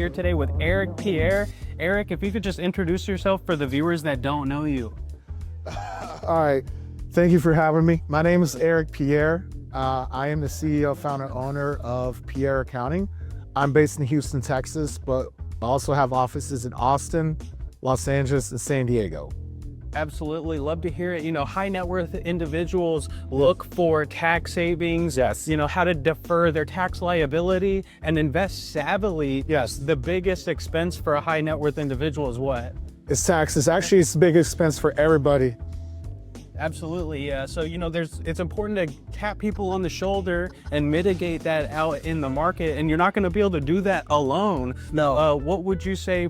here today with Eric Pierre. Eric, if you could just introduce yourself for the viewers that don't know you. All right, thank you for having me. My name is Eric Pierre. I am the CEO, founder, owner of Pierre Accounting. I'm based in Houston, Texas, but I also have offices in Austin, Los Angeles, and San Diego. Absolutely, love to hear it. You know, high net worth individuals look for tax savings, Yes. you know, how to defer their tax liability and invest savvily. Yes. The biggest expense for a high net worth individual is what? It's taxes. Actually, it's a big expense for everybody. Absolutely, yeah. So, you know, it's important to tap people on the shoulder and mitigate that out in the market, and you're not going to be able to do that alone. No. What would you say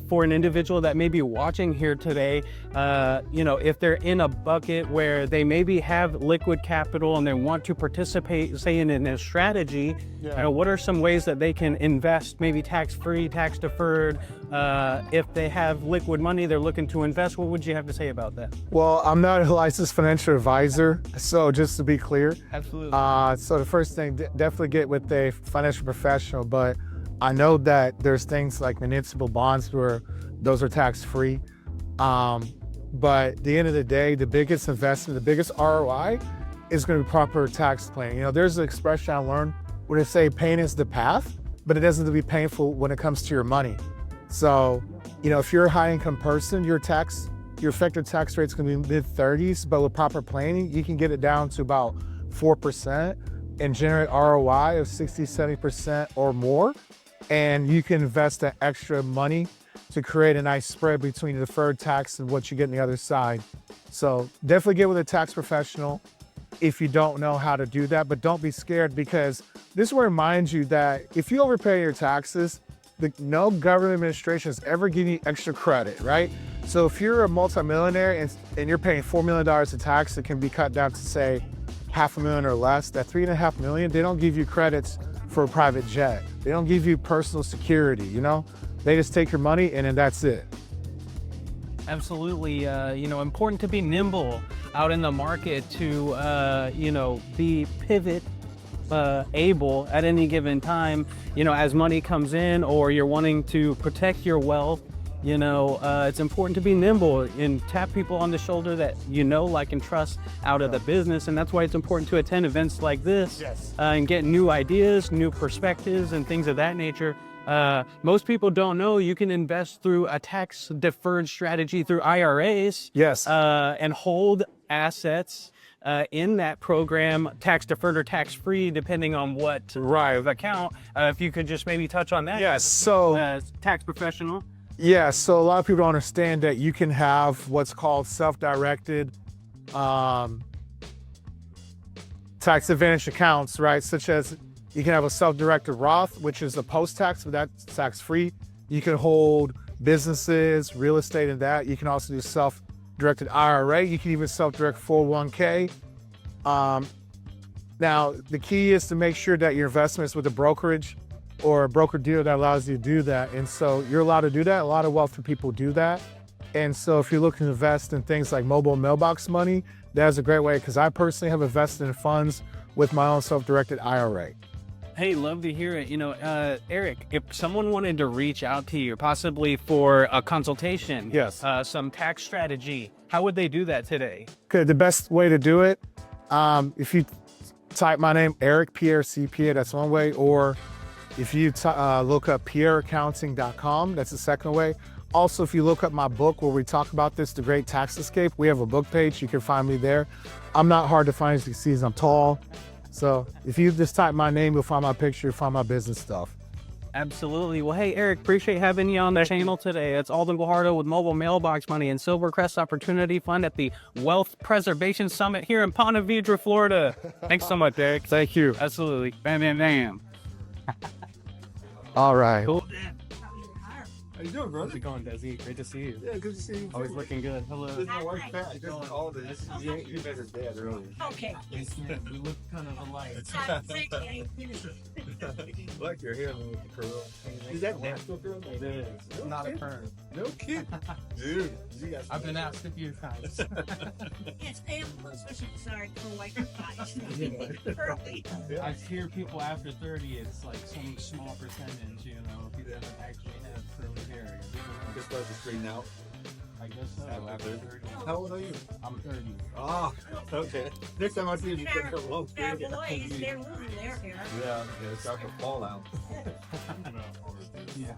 for an individual that may be watching here today, you know, if they're in a bucket where they maybe have liquid capital and they want to participate, say, in a strategy, what are some ways that they can invest, maybe tax-free, tax-deferred? If they have liquid money they're looking to invest, what would you have to say about that? Well, I'm not a licensed financial advisor, so just to be clear. Absolutely. So the first thing, definitely get with a financial professional, but I know that there's things like municipal bonds where those are tax-free. But at the end of the day, the biggest investment, the biggest ROI is going to be proper tax planning. You know, there's an expression I learned where they say pain is the path, but it doesn't have to be painful when it comes to your money. So, you know, if you're a high income person, your effective tax rate is going to be mid-30s, but with proper planning, you can get it down to about 4% and generate ROI of 60, 70% or more. And you can invest that extra money to create a nice spread between the deferred tax and what you get on the other side. So definitely get with a tax professional if you don't know how to do that, but don't be scared, because this will remind you that if you overpay your taxes, no government administration is ever giving you extra credit, right? So if you're a multimillionaire and you're paying $4 million in tax, it can be cut down to say $500,000 or less. That $3.5 million, they don't give you credits for a private jet. They don't give you personal security, you know? They just take your money and then that's it. Absolutely, you know, important to be nimble out in the market to, you know, be pivot able at any given time, you know, as money comes in or you're wanting to protect your wealth. You know, it's important to be nimble and tap people on the shoulder that you know, like, and trust out of the business. And that's why it's important to attend events like this. Yes. And get new ideas, new perspectives, and things of that nature. Most people don't know you can invest through a tax-deferred strategy through IRAs. Yes. And hold assets in that program, tax-deferred or tax-free, depending on what account. If you could just maybe touch on that. Yes. So tax professional. Yeah, so a lot of people don't understand that you can have what's called self-directed tax advantage accounts, right? Such as you can have a self-directed Roth, which is a post-tax, but that's tax-free. You can hold businesses, real estate, and that. You can also do self-directed IRA. You can even self-direct 401k. Now, the key is to make sure that your investment is with a brokerage or a broker dealer that allows you to do that. And so you're allowed to do that. A lot of wealthy people do that. And so if you're looking to invest in things like mobile mailbox money, that's a great way, because I personally have invested in funds with my own self-directed IRA. Hey, love to hear it. You know, Eric, if someone wanted to reach out to you, possibly for a consultation, Yes. Some tax strategy, how would they do that today? Okay, the best way to do it, if you type my name, Eric Pierre, CPA, that's one way, or if you look up pierreaccounting.com, that's the second way. Also, if you look up my book where we talk about this, The Great Tax Escape, we have a book page. You can find me there. I'm not hard to find, as you can see, as I'm tall. So if you just type my name, you'll find my picture, find my business stuff. Absolutely. Well, hey, Eric, appreciate having you on the channel today. It's Alden Guajardo with Mobile Mailbox Money and Silvercrest Opportunity Fund at the Wealth Preservation Summit here in Ponte Vedra, Florida. Thanks so much, Eric. Thank you. Absolutely. Bam, bam, bam. All right. Cool. How you doing, brother? How's it going, Desi? Great to see you. Yeah, good to see you. Always looking good. Hello. This is my wife, Pat. This is all this. You met her dad earlier. Okay. We look kind of alike. I like your hair with the curl. Is that natural curl? It is. It's not a perm. No kid. Dude, you got I've been asked a few times. It's painful, especially sorry for white eyes. Curly. I hear people after 30, it's like some small percentage, you know, people that actually have curly hair. Just start to straighten out. I guess so. After 30. How old are you? I'm 30. Ah, okay. Next time I see you, put a long Our straight. boys, they're losing their hair. Yeah, it's starting to fall out. Yeah.